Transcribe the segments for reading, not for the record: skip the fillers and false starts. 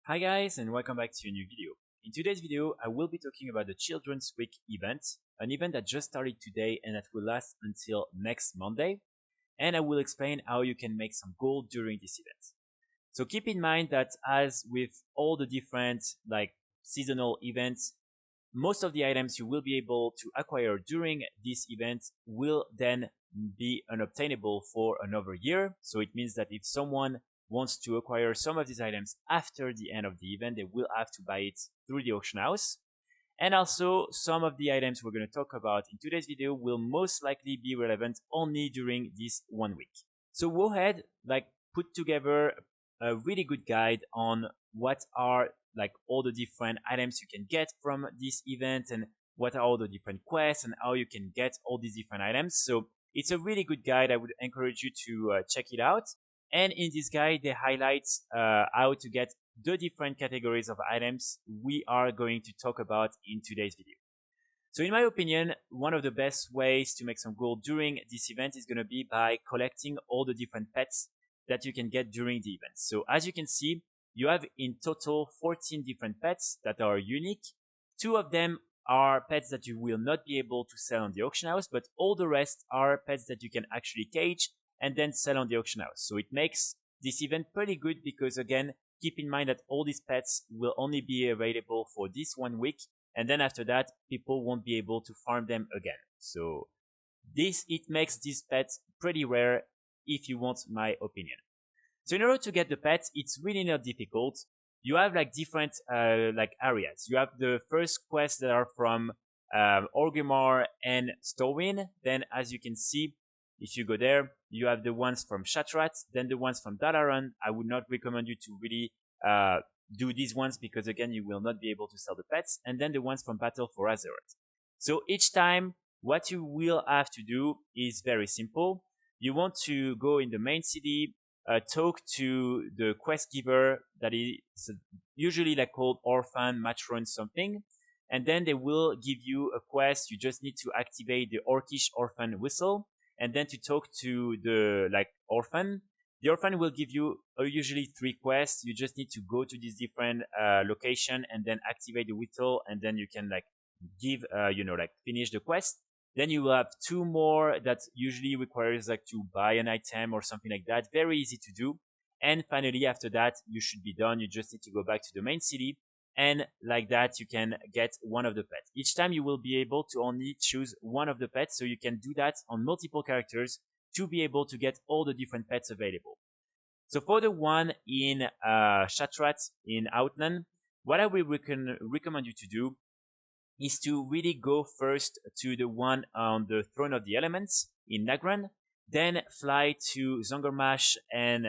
Hi guys, and welcome back to a new video. In today's video, I will be talking about the Children's Week event, an event that just started today and that will last until next Monday, and I will explain how you can make some gold during this event. So keep in mind that as with all the different seasonal events, most of the items you will be able to acquire during this event will then be unobtainable for another year. So it means that if someone wants to acquire some of these items after the end of the event, they will have to buy it through the auction house. And also, some of the items we're going to talk about in today's video will most likely be relevant only during this 1 week. So Wowhead put together a really good guide on what are all the different items you can get from this event and what are all the different quests and how you can get all these different items. So it's a really good guide. I would encourage you to check it out. And in this guide, they highlight how to get the different categories of items we are going to talk about in today's video. So in my opinion, one of the best ways to make some gold during this event is going to be by collecting all the different pets that you can get during the event. So as you can see, you have in total 14 different pets that are unique. 2 of them are pets that you will not be able to sell on the auction house, but all the rest are pets that you can actually cage and then sell on the auction house. So it makes this event pretty good because, again, keep in mind that all these pets will only be available for this 1 week, and then after that people won't be able to farm them again. So it makes these pets pretty rare, if you want my opinion. So in order to get the pets, it's really not difficult. You have different areas. You have the first quests that are from Orgrimmar and Storwin. Then, as you can see, if you go there, you have the ones from Shatrat, then the ones from Dalaran. I would not recommend you to really do these ones because, again, you will not be able to sell the pets. And then the ones from Battle for Azeroth. So each time, what you will have to do is very simple. You want to go in the main city, talk to the quest giver that is usually called Orphan, Matron something, and then they will give you a quest. You just need to activate the Orcish Orphan whistle, and then to talk to the Orphan. The Orphan will give you usually 3 quests. You just need to go to this different location and then activate the whistle, and then you can give finish the quest. Then you will have 2 more that usually requires to buy an item or something like that. Very easy to do. And finally, after that, you should be done. You just need to go back to the main city. And like that, you can get one of the pets. Each time you will be able to only choose one of the pets. So you can do that on multiple characters to be able to get all the different pets available. So for the one in Shatrat in Outland, what I will recommend you to do is to really go first to the one on the Throne of the Elements in Nagran, then fly to Zongermash and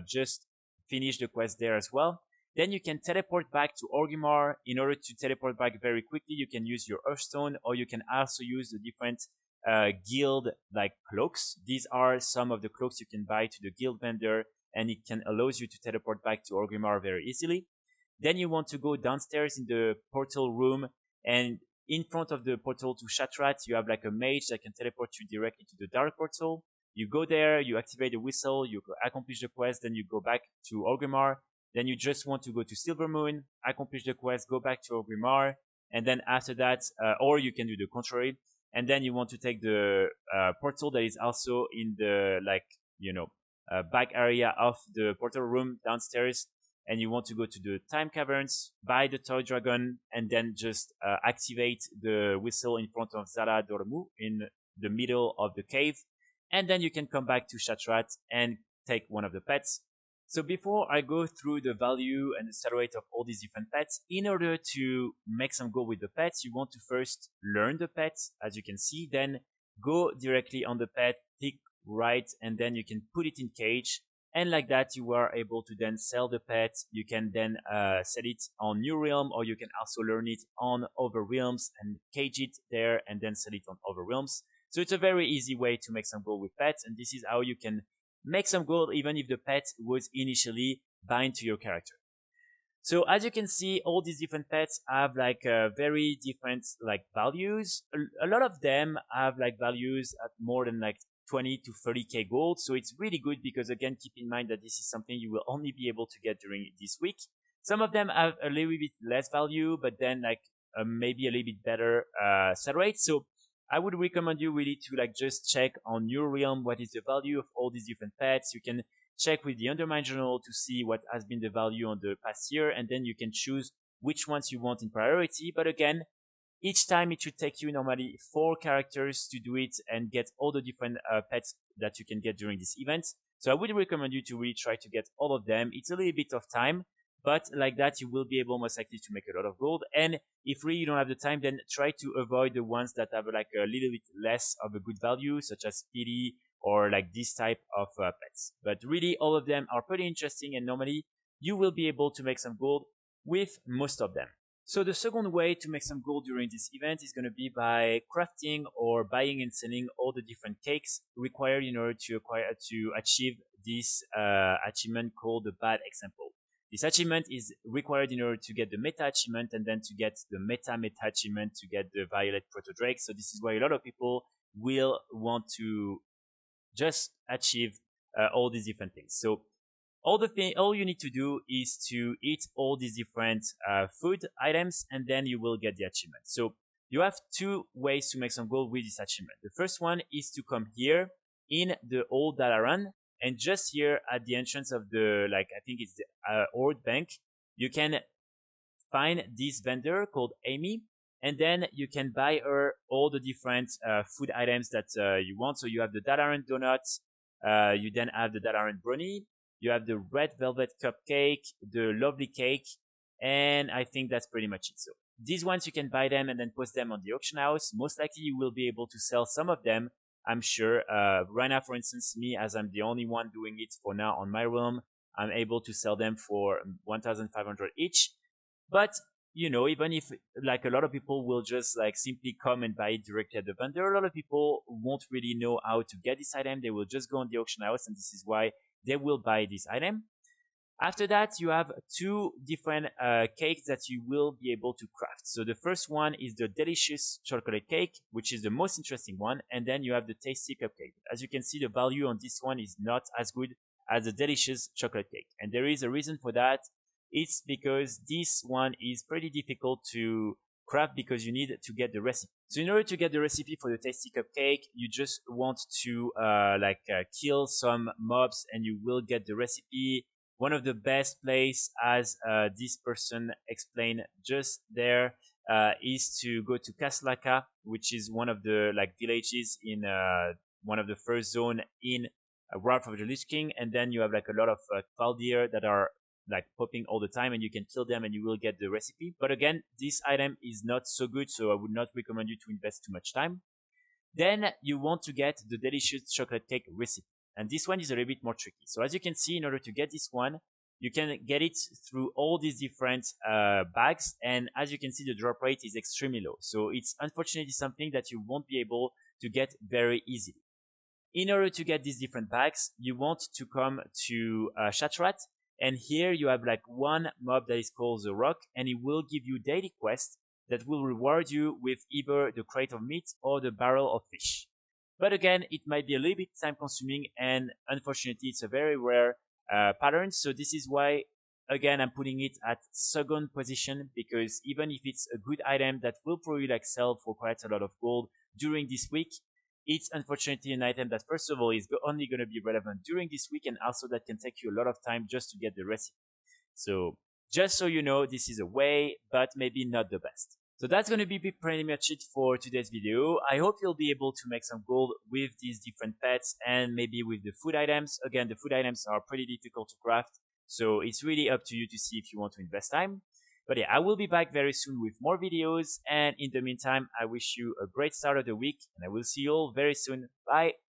just finish the quest there as well. Then you can teleport back to Orgrimmar. In order to teleport back very quickly, you can use your Earthstone, or you can also use the different guild cloaks. These are some of the cloaks you can buy to the guild vendor, and it can allows you to teleport back to Orgrimmar very easily. Then you want to go downstairs in the portal room, and in front of the portal to Shatrat, you have a mage that can teleport you directly to the dark portal. You go there, you activate the whistle, you accomplish the quest, then you go back to Orgrimmar. Then you just want to go to Silvermoon, accomplish the quest, go back to Orgrimmar, and then after that, or you can do the contrary, and then you want to take the portal that is also in the back area of the portal room downstairs, and you want to go to the Time Caverns, buy the Toy Dragon, and then just activate the whistle in front of Zara Dormu in the middle of the cave. And then you can come back to Shatrat and take one of the pets. So before I go through the value and the sell rate of all these different pets, in order to make some gold with the pets, you want to first learn the pets, as you can see, then go directly on the pet, click right, and then you can put it in cage. And like that, you are able to then sell the pet. You can then sell it on New Realm, or you can also learn it on other realms and cage it there and then sell it on other realms. So it's a very easy way to make some gold with pets, and this is how you can make some gold even if the pet was initially bind to your character. So as you can see, all these different pets have very different values. A lot of them have values at more than 20 to 30k gold. So it's really good because, again, keep in mind that this is something you will only be able to get during this week. Some of them have a little bit less value, but then like maybe a little bit better sell rate. So I would recommend you really to like just check on your realm what is the value of all these different pets. You can check with the Undermine Journal to see what has been the value on the past year, and then you can choose which ones you want in priority. But again, each time it should take you normally 4 characters to do it and get all the different pets that you can get during this event. So I would recommend you to really try to get all of them. It's a little bit of time, but like that you will be able most likely to make a lot of gold. And if really you don't have the time, then try to avoid the ones that have like a little bit less of a good value, such as Speedy or like this type of pets. But really all of them are pretty interesting, and normally you will be able to make some gold with most of them. So the second way to make some gold during this event is going to be by crafting or buying and selling all the different cakes required in order to achieve this achievement called the bad example. This achievement is required in order to get the meta achievement, and then to get the meta achievement to get the violet proto drake. So this is why a lot of people will want to just achieve all these different things. So all you need to do is to eat all these different food items, and then you will get the achievement. So you have 2 ways to make some gold with this achievement. The first one is to come here in the old data run, and just here at the entrance of the, like, I think it's the Ord Bank, you can find this vendor called Amy, and then you can buy her all the different food items that you want. So you have the Dalaran donuts, you then have the Dalaran brownie, you have the red velvet cupcake, the lovely cake, and I think that's pretty much it. So these ones you can buy them and then post them on the auction house. Most likely you will be able to sell some of them, I'm sure. Right now, for instance, me, as I'm the only one doing it for now on my realm, I'm able to sell them for 1,500 each. But you know, even if like a lot of people will just like simply come and buy it directly at the vendor, a lot of people won't really know how to get this item. They will just go on the auction house, and this is why they will buy this item. After that, you have 2 different cakes that you will be able to craft. So the first one is the delicious chocolate cake, which is the most interesting one, and then you have the tasty cupcake. As you can see, the value on this one is not as good as the delicious chocolate cake, and there is a reason for that. It's because this one is pretty difficult to craft because you need to get the recipe. So in order to get the recipe for the tasty cupcake, you just want to kill some mobs and you will get the recipe. One of the best place, as this person explained just there, is to go to Kaslaka, which is one of the like villages in one of the first zone in Wrath of the Lich King, and then you have like a lot of Valdir that are like popping all the time, and you can kill them and you will get the recipe. But again, this item is not so good, so I would not recommend you to invest too much time. Then you want to get the delicious chocolate cake recipe, and this one is a little bit more tricky. So as you can see, in order to get this one, you can get it through all these different bags, and as you can see, the drop rate is extremely low. So it's unfortunately something that you won't be able to get very easily. In order to get these different bags, you want to come to Shatrat, and here you have like one mob that is called the Rock, and it will give you daily quests that will reward you with either the crate of meat or the barrel of fish. But again, it might be a little bit time consuming, and unfortunately it's a very rare pattern. So this is why, again, I'm putting it at second position, because even if it's a good item that will probably like sell for quite a lot of gold during this week, it's unfortunately an item that first of all is only going to be relevant during this week, and also that can take you a lot of time just to get the recipe. So just so you know, this is a way, but maybe not the best. So that's going to be pretty much it for today's video. I hope you'll be able to make some gold with these different pets and maybe with the food items. Again, the food items are pretty difficult to craft, so it's really up to you to see if you want to invest time. But yeah, I will be back very soon with more videos, and in the meantime, I wish you a great start of the week, and I will see you all very soon. Bye!